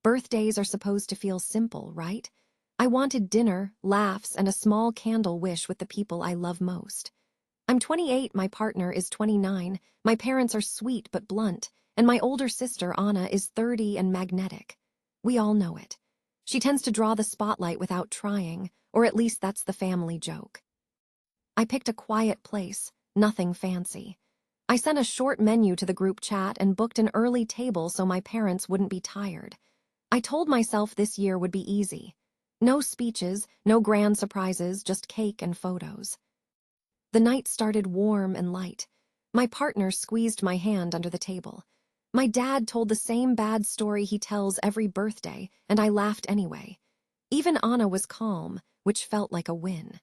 Birthdays are supposed to feel simple, right? I wanted dinner, laughs, and a small candle wish with the people I love most. I'm 28, my partner is 29, my parents are sweet but blunt, and my older sister, Anna, is 30 and magnetic. We all know it. She tends to draw the spotlight without trying, or at least that's the family joke. I picked a quiet place, nothing fancy. I sent a short menu to the group chat and booked an early table so my parents wouldn't be tired. I told myself this year would be easy. No speeches, no grand surprises, just cake and photos. The night started warm and light. My partner squeezed my hand under the table. My dad told the same bad story he tells every birthday, and I laughed anyway. Even Anna was calm, which felt like a win.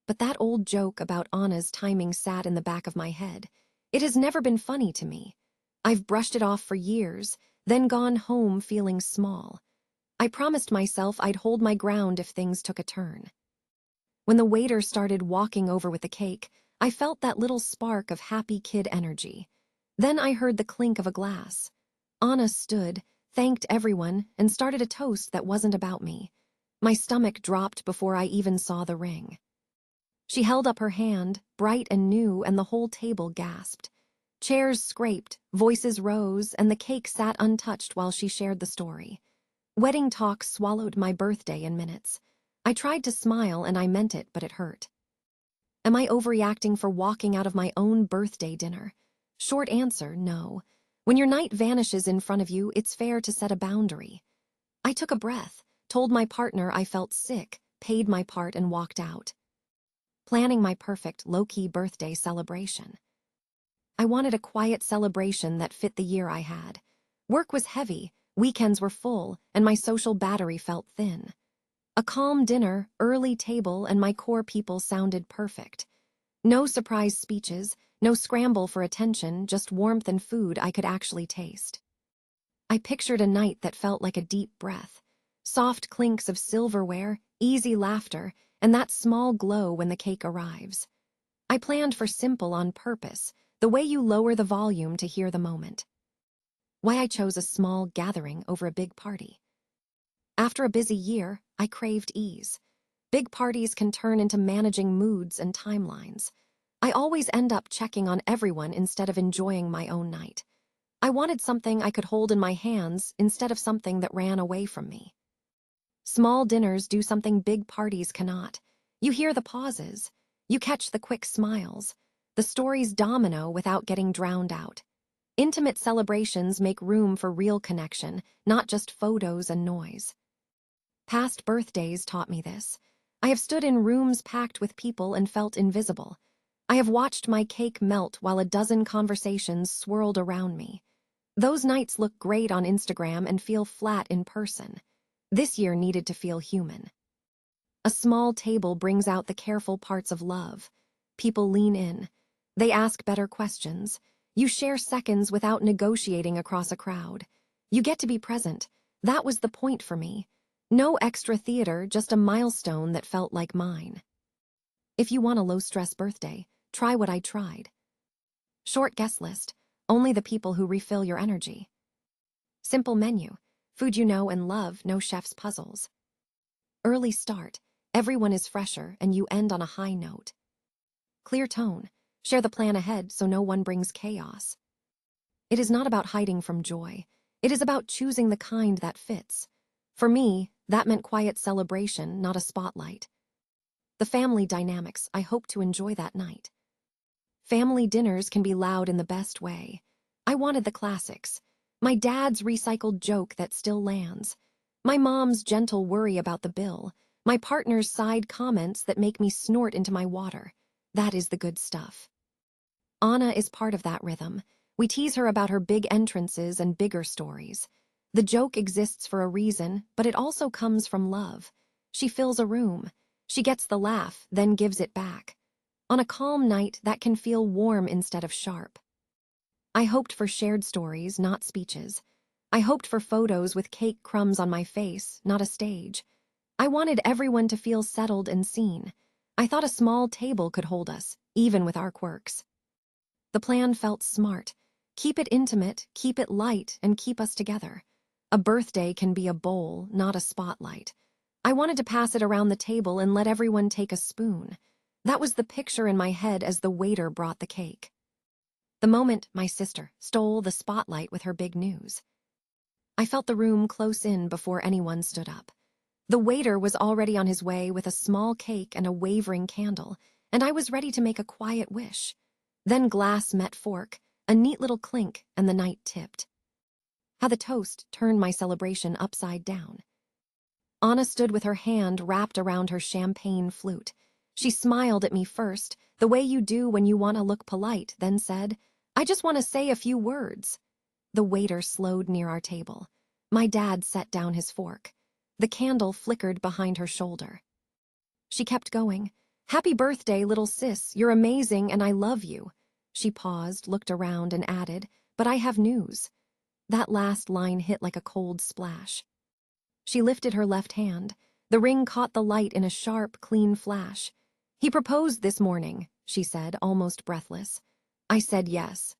But that old joke about Anna's timing sat in the back of my head. It has never been funny to me. I've brushed it off for years, then gone home feeling small. I promised myself I'd hold my ground if things took a turn. When the waiter started walking over with the cake, I felt that little spark of happy kid energy. Then I heard the clink of a glass. Anna stood, thanked everyone, and started a toast that wasn't about me. My stomach dropped before I even saw the ring. She held up her hand, bright and new, and the whole table gasped. Chairs scraped, voices rose, and the cake sat untouched while she shared the story. Wedding talk swallowed my birthday in minutes. I tried to smile and I meant it, but it hurt. Am I overreacting for walking out of my own birthday dinner? Short answer, no. When your night vanishes in front of you, it's fair to set a boundary. I took a breath, told my partner I felt sick, paid my part, and walked out. Planning my perfect, low-key birthday celebration. I wanted a quiet celebration that fit the year I had. Work was heavy, weekends were full, and my social battery felt thin. A calm dinner, early table, and my core people sounded perfect. No surprise speeches, no scramble for attention, just warmth and food I could actually taste. I pictured a night that felt like a deep breath. Soft clinks of silverware, easy laughter, and that small glow when the cake arrives. I planned for simple on purpose, the way you lower the volume to hear the moment. Why I chose a small gathering over a big party. After a busy year, I craved ease. Big parties can turn into managing moods and timelines. I always end up checking on everyone instead of enjoying my own night. I wanted something I could hold in my hands instead of something that ran away from me. Small dinners do something big parties cannot. You hear the pauses. You catch the quick smiles. The stories domino without getting drowned out. Intimate celebrations make room for real connection, not just photos and noise. Past birthdays taught me this. I have stood in rooms packed with people and felt invisible. I have watched my cake melt while a dozen conversations swirled around me. Those nights look great on Instagram and feel flat in person. This year needed to feel human. A small table brings out the careful parts of love. People lean in. They ask better questions. You share seconds without negotiating across a crowd. You get to be present. That was the point for me. No extra theater, just a milestone that felt like mine. If you want a low-stress birthday, try what I tried. Short guest list, only the people who refill your energy. Simple menu, food you know and love, no chef's puzzles. Early start, everyone is fresher and you end on a high note. Clear tone, share the plan ahead so no one brings chaos. It is not about hiding from joy. It is about choosing the kind that fits. For me, that meant quiet celebration, not a spotlight. The family dynamics, I hope to enjoy that night. Family dinners can be loud in the best way. I wanted the classics. My dad's recycled joke that still lands. My mom's gentle worry about the bill. My partner's side comments that make me snort into my water. That is the good stuff. Anna is part of that rhythm. We tease her about her big entrances and bigger stories. The joke exists for a reason, but it also comes from love. She fills a room. She gets the laugh, then gives it back. On a calm night, that can feel warm instead of sharp. I hoped for shared stories, not speeches. I hoped for photos with cake crumbs on my face, not a stage. I wanted everyone to feel settled and seen. I thought a small table could hold us, even with our quirks. The plan felt smart. Keep it intimate, keep it light, and keep us together. A birthday can be a bowl, not a spotlight. I wanted to pass it around the table and let everyone take a spoon. That was the picture in my head as the waiter brought the cake. The moment my sister stole the spotlight with her big news. I felt the room close in before anyone stood up. The waiter was already on his way with a small cake and a wavering candle, and I was ready to make a quiet wish. Then glass met fork, a neat little clink, and the night tipped. How the toast turned my celebration upside down. Anna stood with her hand wrapped around her champagne flute. She smiled at me first, the way you do when you want to look polite, then said, "I just want to say a few words." The waiter slowed near our table. My dad set down his fork. The candle flickered behind her shoulder. She kept going. "Happy birthday, little sis. You're amazing and I love you." She paused, looked around, and added, "But I have news." That last line hit like a cold splash. She lifted her left hand. The ring caught the light in a sharp, clean flash. "He proposed this morning," she said, almost breathless. I said yes.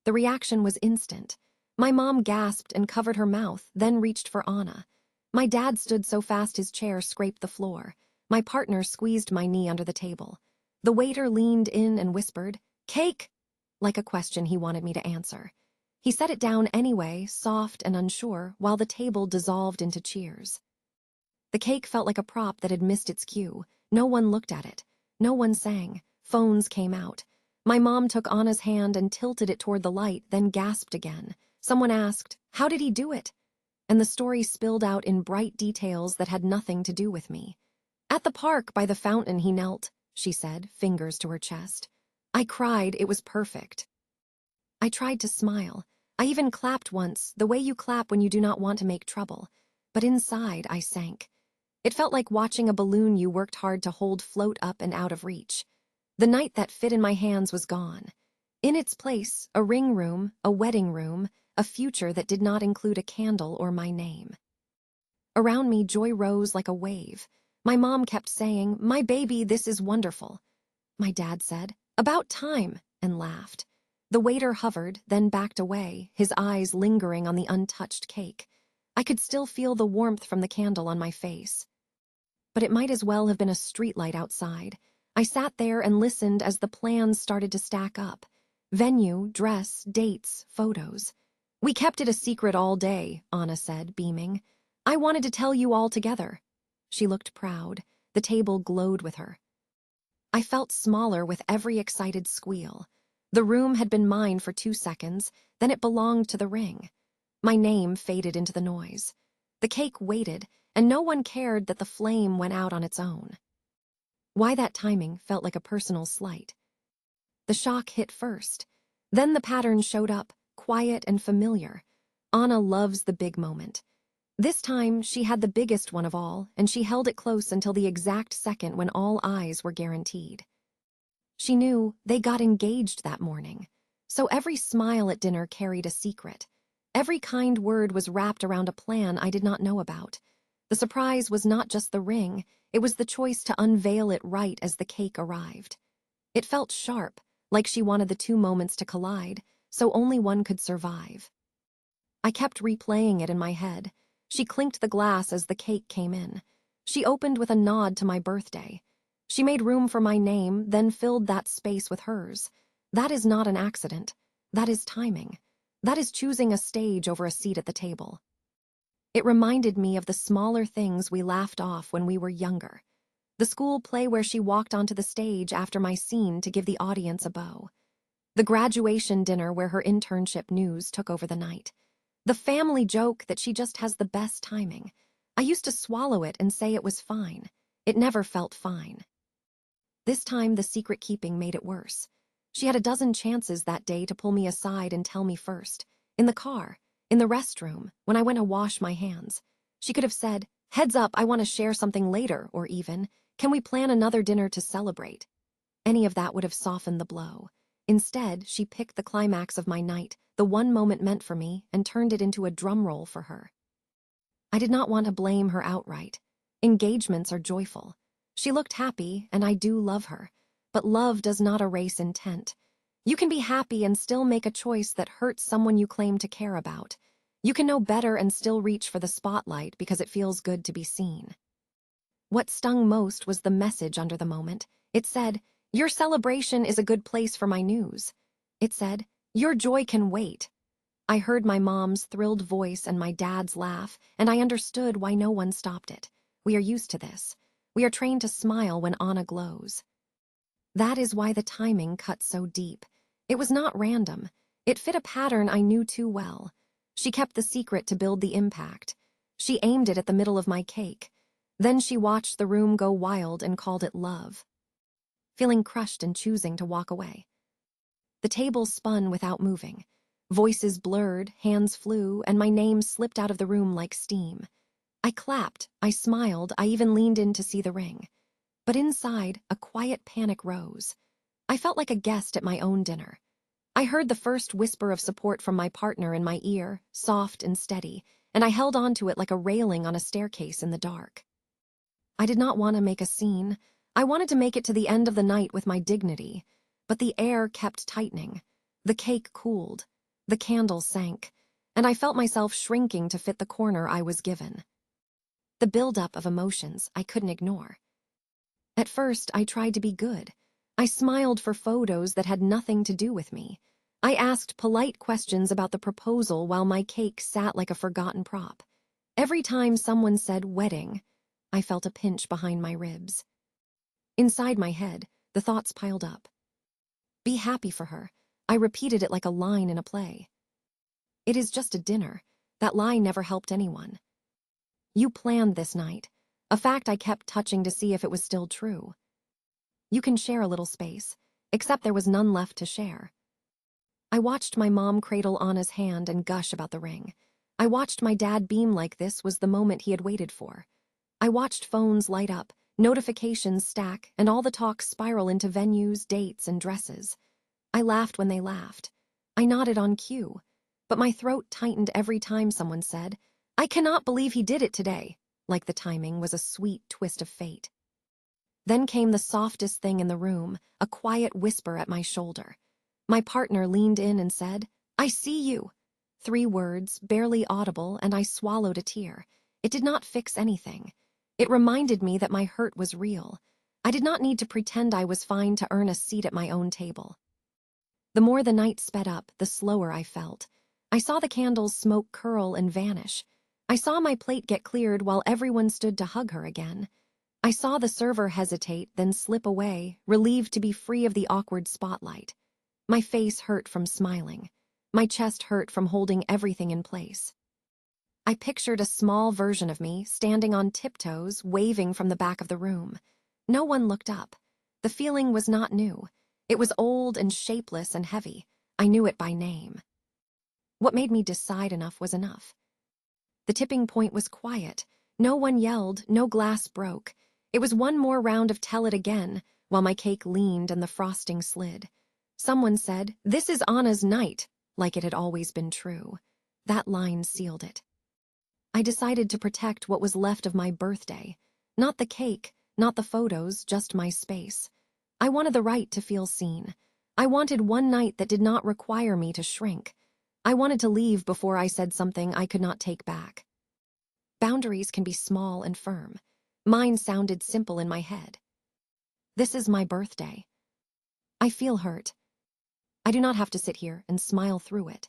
The reaction was instant. My mom gasped and covered her mouth, then reached for Anna. My dad stood so fast his chair scraped the floor. My partner squeezed my knee under the table. The waiter leaned in and whispered, "Cake," like a question he wanted me to answer. He set it down anyway, soft and unsure, while the table dissolved into cheers. The cake felt like a prop that had missed its cue. No one looked at it. No one sang. Phones came out. My mom took Anna's hand and tilted it toward the light, then gasped again. Someone asked, "How did he do it?" And the story spilled out in bright details that had nothing to do with me. "At the park by the fountain he knelt," she said, fingers to her chest. I cried. It was perfect. I tried to smile. I even clapped once, the way you clap when you do not want to make trouble. But inside, I sank. It felt like watching a balloon you worked hard to hold float up and out of reach. The night that fit in my hands was gone. In its place, a ring room, a wedding room, a future that did not include a candle or my name. Around me, joy rose like a wave. My mom kept saying, "My baby, this is wonderful." My dad said, "About time," and laughed. The waiter hovered, then backed away, his eyes lingering on the untouched cake. I could still feel the warmth from the candle on my face. But it might as well have been a streetlight outside. I sat there and listened as the plans started to stack up. Venue, dress, dates, photos. "We kept it a secret all day," Anna said, beaming. "I wanted to tell you all together." She looked proud. The table glowed with her. I felt smaller with every excited squeal. The room had been mine for 2 seconds, then it belonged to the ring. My name faded into the noise. The cake waited, and no one cared that the flame went out on its own. Why that timing felt like a personal slight. The shock hit first. Then the pattern showed up, quiet and familiar. Anna loves the big moment. This time, she had the biggest one of all, and she held it close until the exact second when all eyes were guaranteed. She knew they got engaged that morning, so every smile at dinner carried a secret. Every kind word was wrapped around a plan I did not know about. The surprise was not just the ring, it was the choice to unveil it right as the cake arrived. It felt sharp, like she wanted the two moments to collide, so only one could survive. I kept replaying it in my head. She clinked the glass as the cake came in. She opened with a nod to my birthday. She made room for my name, then filled that space with hers. That is not an accident. That is timing. That is choosing a stage over a seat at the table. It reminded me of the smaller things we laughed off when we were younger. The school play where she walked onto the stage after my scene to give the audience a bow. The graduation dinner where her internship news took over the night. The family joke that she just has the best timing. I used to swallow it and say it was fine. It never felt fine. This time, the secret keeping made it worse. She had a dozen chances that day to pull me aside and tell me first. In the car, in the restroom, when I went to wash my hands. She could have said, "Heads up, I want to share something later," or even, "Can we plan another dinner to celebrate?" Any of that would have softened the blow. Instead, she picked the climax of my night, the one moment meant for me, and turned it into a drum roll for her. I did not want to blame her outright. Engagements are joyful. She looked happy, and I do love her. But love does not erase intent. You can be happy and still make a choice that hurts someone you claim to care about. You can know better and still reach for the spotlight because it feels good to be seen. What stung most was the message under the moment. It said, "Your celebration is a good place for my news." It said, "Your joy can wait." I heard my mom's thrilled voice and my dad's laugh, and I understood why no one stopped it. We are used to this. We are trained to smile when Anna glows. That is why the timing cut so deep. It was not random. It fit a pattern I knew too well. She kept the secret to build the impact. She aimed it at the middle of my cake. Then she watched the room go wild and called it love. Feeling crushed and choosing to walk away. The table spun without moving. Voices blurred, hands flew, and my name slipped out of the room like steam. I clapped, I smiled, I even leaned in to see the ring. But inside, a quiet panic rose. I felt like a guest at my own dinner. I heard the first whisper of support from my partner in my ear, soft and steady, and I held on to it like a railing on a staircase in the dark. I did not want to make a scene. I wanted to make it to the end of the night with my dignity. But the air kept tightening. The cake cooled. The candle sank. And I felt myself shrinking to fit the corner I was given. The buildup of emotions I couldn't ignore. At first, I tried to be good. I smiled for photos that had nothing to do with me. I asked polite questions about the proposal while my cake sat like a forgotten prop. Every time someone said wedding, I felt a pinch behind my ribs. Inside my head, the thoughts piled up. Be happy for her. I repeated it like a line in a play. It is just a dinner. That lie never helped anyone. You planned this night, a fact I kept touching to see if it was still true. You can share a little space, except there was none left to share. I watched my mom cradle Anna's hand and gush about the ring. I watched my dad beam like this was the moment he had waited for. I watched phones light up, notifications stack, and all the talk spiral into venues, dates, and dresses. I laughed when they laughed. I nodded on cue, but my throat tightened every time someone said, "I cannot believe he did it today," like the timing was a sweet twist of fate. Then came the softest thing in the room, a quiet whisper at my shoulder. My partner leaned in and said, "I see you." 3 words, barely audible, and I swallowed a tear. It did not fix anything. It reminded me that my hurt was real. I did not need to pretend I was fine to earn a seat at my own table. The more the night sped up, the slower I felt. I saw the candles' smoke curl and vanish. I saw my plate get cleared while everyone stood to hug her again. I saw the server hesitate, then slip away, relieved to be free of the awkward spotlight. My face hurt from smiling. My chest hurt from holding everything in place. I pictured a small version of me, standing on tiptoes, waving from the back of the room. No one looked up. The feeling was not new. It was old and shapeless and heavy. I knew it by name. What made me decide enough was enough. The tipping point was quiet. No one yelled, no glass broke. It was one more round of tell it again, while my cake leaned and the frosting slid. Someone said, "This is Anna's night," like it had always been true. That line sealed it. I decided to protect what was left of my birthday. Not the cake, not the photos, just my space. I wanted the right to feel seen. I wanted one night that did not require me to shrink. I wanted to leave before I said something I could not take back. Boundaries can be small and firm. Mine sounded simple in my head. This is my birthday. I feel hurt. I do not have to sit here and smile through it.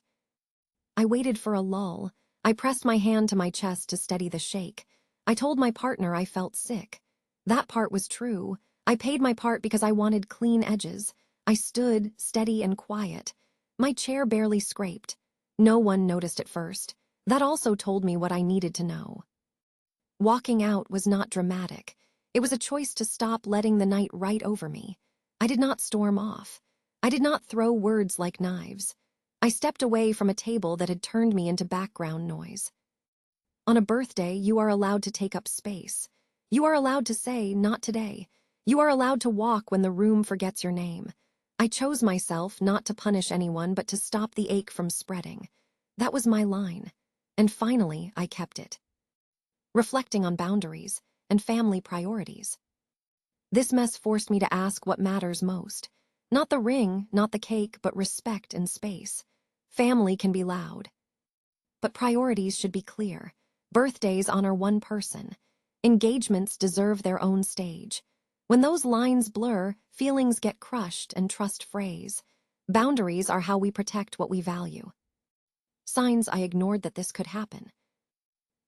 I waited for a lull. I pressed my hand to my chest to steady the shake. I told my partner I felt sick. That part was true. I paid my part because I wanted clean edges. I stood, steady and quiet. My chair barely scraped. No one noticed at first. That also told me what I needed to know. Walking out was not dramatic. It was a choice to stop letting the night right over me. I did not storm off. I did not throw words like knives. I stepped away from a table that had turned me into background noise. On a birthday, you are allowed to take up space. You are allowed to say, "Not today." You are allowed to walk when the room forgets your name. I chose myself not to punish anyone but to stop the ache from spreading. That was my line. And finally, I kept it. Reflecting on boundaries and family priorities. This mess forced me to ask what matters most. Not the ring, not the cake, but respect and space. Family can be loud, But priorities should be clear. Birthdays honor one person. Engagements deserve their own stage. When those lines blur, feelings get crushed and trust frays. Boundaries are how we protect what we value. Signs I ignored that this could happen.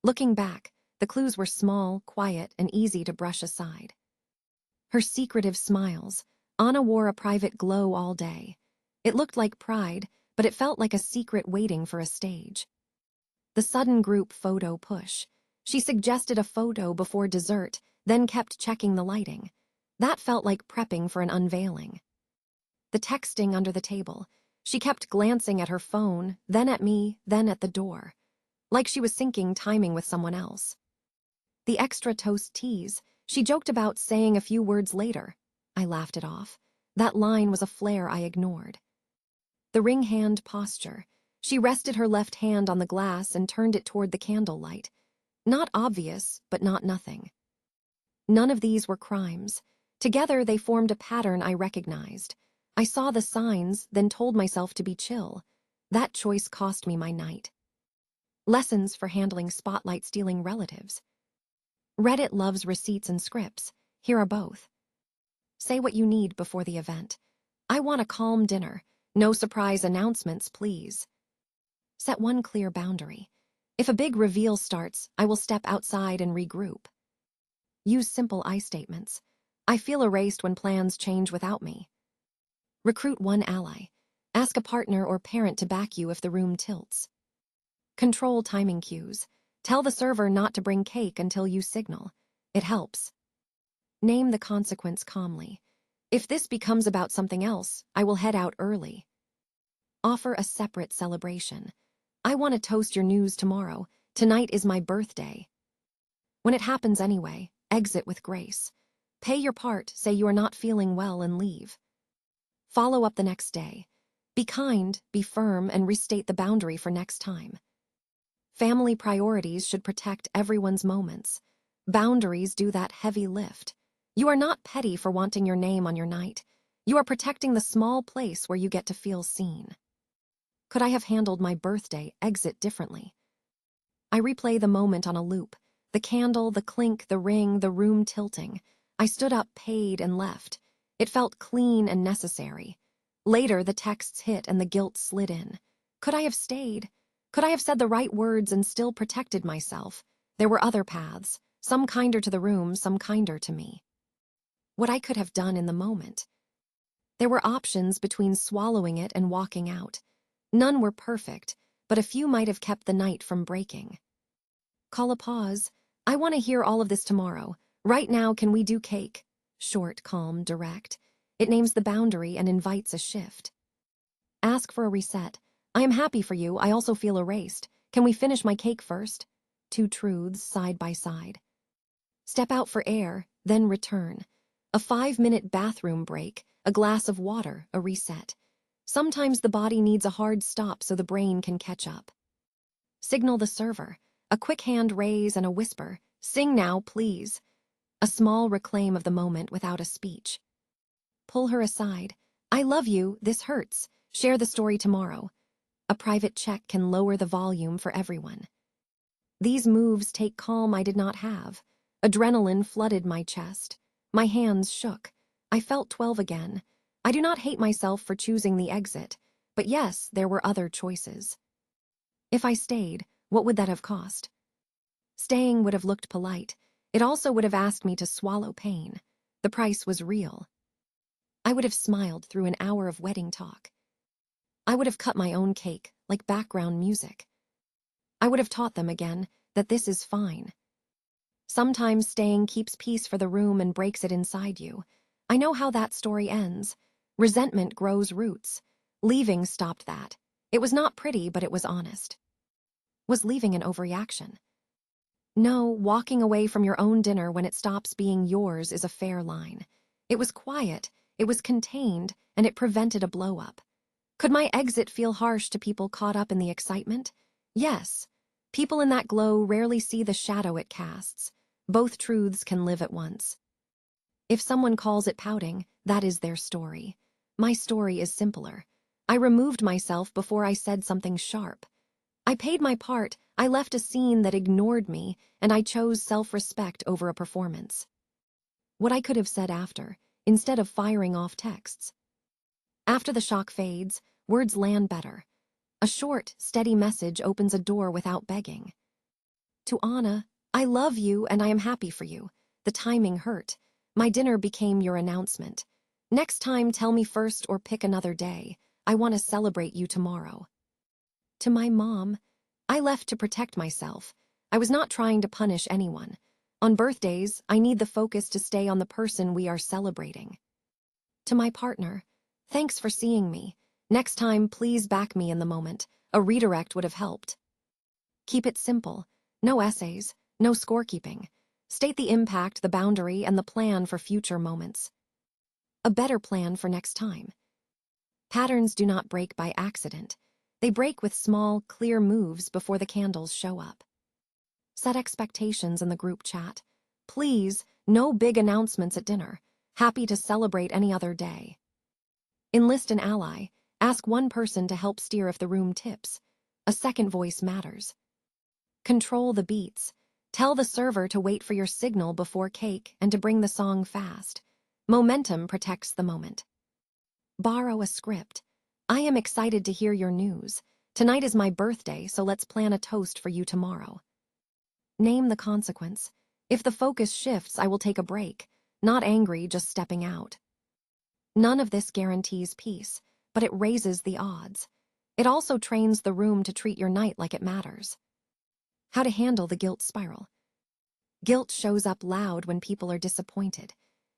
Looking back, the clues were small, quiet, and easy to brush aside. Her secretive smiles. Anna wore a private glow all day. It looked like pride, but it felt like a secret waiting for a stage. The sudden group photo push. She suggested a photo before dessert, then kept checking the lighting. That felt like prepping for an unveiling. The texting under the table. She kept glancing at her phone, then at me, then at the door. Like she was syncing timing with someone else. The extra toast tease. She joked about saying a few words later. I laughed it off. That line was a flare I ignored. The ring hand posture. She rested her left hand on the glass and turned it toward the candlelight. Not obvious, but not nothing. None of these were crimes. Together they formed a pattern I recognized. I saw the signs, then told myself to be chill. That choice cost me my night. Lessons for handling spotlight-stealing relatives. Reddit loves receipts and scripts. Here are both. Say what you need before the event. I want a calm dinner. No surprise announcements, please. Set one clear boundary. If a big reveal starts, I will step outside and regroup. Use simple I statements. I feel erased when plans change without me. Recruit one ally. Ask a partner or parent to back you if the room tilts. Control timing cues. Tell the server not to bring cake until you signal. It helps. Name the consequence calmly. If this becomes about something else, I will head out early. Offer a separate celebration. I want to toast your news tomorrow. Tonight is my birthday. When it happens anyway, exit with grace. Pay your part, say you are not feeling well, and leave. Follow up the next day. Be kind, be firm, and restate the boundary for next time. Family priorities should protect everyone's moments. Boundaries do that heavy lift. You are not petty for wanting your name on your night. You are protecting the small place where you get to feel seen. Could I have handled my birthday exit differently? I replay the moment on a loop. The candle, the clink, the ring, the room tilting. I stood up, paid, and left. It felt clean and necessary. Later, the texts hit and the guilt slid in. Could I have stayed? Could I have said the right words and still protected myself? There were other paths, some kinder to the room, some kinder to me. What I could have done in the moment. There were options between swallowing it and walking out. None were perfect, but a few might have kept the night from breaking. Call a pause. I want to hear all of this tomorrow. Right now, can we do cake? Short, calm, direct. It names the boundary and invites a shift. Ask for a reset. I am happy for you. I also feel erased. Can we finish my cake first? Two truths side by side. Step out for air, then return. A 5-minute bathroom break, a glass of water, a reset. Sometimes the body needs a hard stop so the brain can catch up. Signal the server. A quick hand raise and a whisper. Sing now, please. A small reclaim of the moment without a speech. Pull her aside. I love you, this hurts. Share the story tomorrow. A private check can lower the volume for everyone. These moves take calm I did not have. Adrenaline flooded my chest. My hands shook. I felt 12 again. I do not hate myself for choosing the exit, but yes, there were other choices. If I stayed, what would that have cost? Staying would have looked polite. It also would have asked me to swallow pain. The price was real. I would have smiled through an hour of wedding talk. I would have cut my own cake, like background music. I would have taught them again that this is fine. Sometimes staying keeps peace for the room and breaks it inside you. I know how that story ends. Resentment grows roots. Leaving stopped that. It was not pretty, but it was honest. Was leaving an overreaction? No, walking away from your own dinner when it stops being yours is a fair line. It was quiet, it was contained, and it prevented a blow-up. Could my exit feel harsh to people caught up in the excitement? Yes. People in that glow rarely see the shadow it casts. Both truths can live at once. If someone calls it pouting, that is their story. My story is simpler. I removed myself before I said something sharp. I paid my part, I left a scene that ignored me, and I chose self-respect over a performance. What I could have said after, instead of firing off texts. After the shock fades, words land better. A short, steady message opens a door without begging. To Anna, I love you and I am happy for you. The timing hurt. My dinner became your announcement. Next time, tell me first or pick another day. I want to celebrate you tomorrow. To my mom, I left to protect myself. I was not trying to punish anyone. On birthdays, I need the focus to stay on the person we are celebrating. To my partner, thanks for seeing me. Next time, please back me in the moment. A redirect would have helped. Keep it simple. No essays, no scorekeeping. State the impact, the boundary, and the plan for future moments. A better plan for next time. Patterns do not break by accident. They break with small, clear moves before the candles show up. Set expectations in the group chat. Please, no big announcements at dinner. Happy to celebrate any other day. Enlist an ally. Ask one person to help steer if the room tips. A second voice matters. Control the beats. Tell the server to wait for your signal before cake and to bring the song fast. Momentum protects the moment. Borrow a script. I am excited to hear your news. Tonight is my birthday, so let's plan a toast for you tomorrow. Name the consequence. If the focus shifts, I will take a break. Not angry, just stepping out. None of this guarantees peace, but it raises the odds. It also trains the room to treat your night like it matters. How to handle the guilt spiral. Guilt shows up loud when people are disappointed.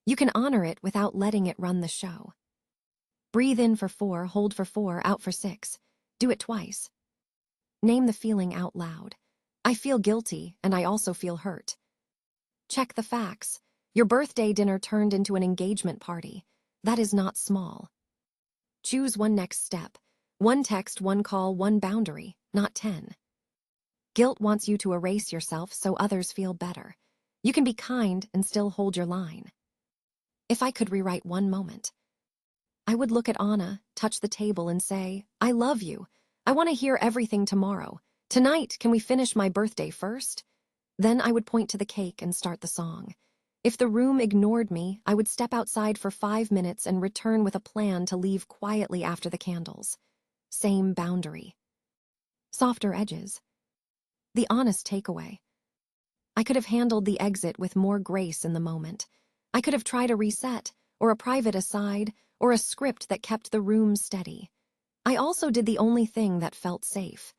You can honor it without letting it run the show. Breathe in for 4, hold for 4, out for 6. Do it twice. Name the feeling out loud. I feel guilty, and I also feel hurt. Check the facts. Your birthday dinner turned into an engagement party. That is not small. Choose one next step. One text, one call, one boundary, not 10. Guilt wants you to erase yourself so others feel better. You can be kind and still hold your line. If I could rewrite one moment, I would look at Anna, touch the table and say, I love you. I want to hear everything tomorrow. Tonight, can we finish my birthday first? Then I would point to the cake and start the song. If the room ignored me, I would step outside for 5 minutes and return with a plan to leave quietly after the candles. Same boundary. Softer edges. The honest takeaway. I could have handled the exit with more grace in the moment. I could have tried a reset, or a private aside, or a script that kept the room steady. I also did the only thing that felt safe.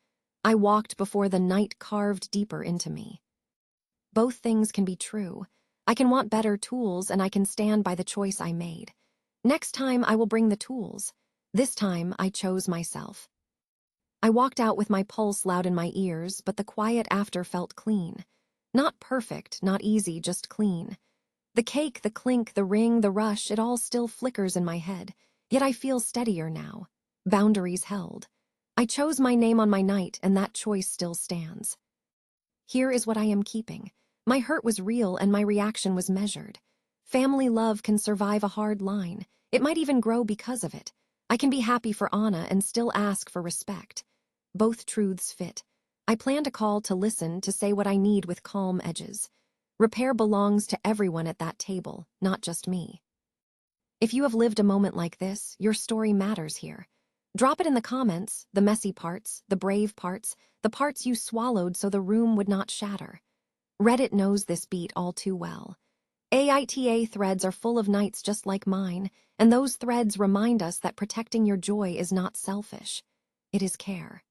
I walked before the night carved deeper into me. Both things can be true. I can want better tools and I can stand by the choice I made. Next time I will bring the tools. This time I chose myself. I walked out with my pulse loud in my ears, but the quiet after felt clean. Not perfect, not easy, just clean. The cake, the clink, the ring, the rush, it all still flickers in my head, yet I feel steadier now. Boundaries held. I chose my name on my night, and that choice still stands. Here is what I am keeping. My hurt was real and my reaction was measured. Family love can survive a hard line. It might even grow because of it. I can be happy for Anna and still ask for respect. Both truths fit. I plan to call, to listen, to say what I need with calm edges. Repair belongs to everyone at that table, not just me. If you have lived a moment like this, your story matters here. Drop it in the comments, the messy parts, the brave parts, the parts you swallowed so the room would not shatter. Reddit knows this beat all too well. AITA threads are full of nights just like mine, and those threads remind us that protecting your joy is not selfish. It is care.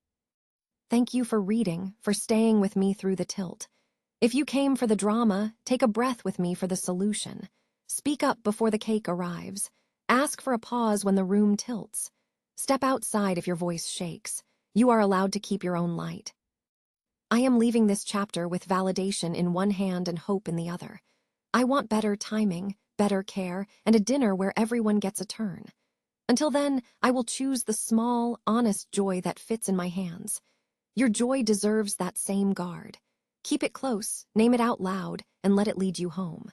Thank you for reading, for staying with me through the tilt. If you came for the drama, take a breath with me for the solution. Speak up before the cake arrives. Ask for a pause when the room tilts. Step outside if your voice shakes. You are allowed to keep your own light. I am leaving this chapter with validation in one hand and hope in the other. I want better timing, better care, and a dinner where everyone gets a turn. Until then, I will choose the small, honest joy that fits in my hands. Your joy deserves that same guard. Keep it close, name it out loud, and let it lead you home.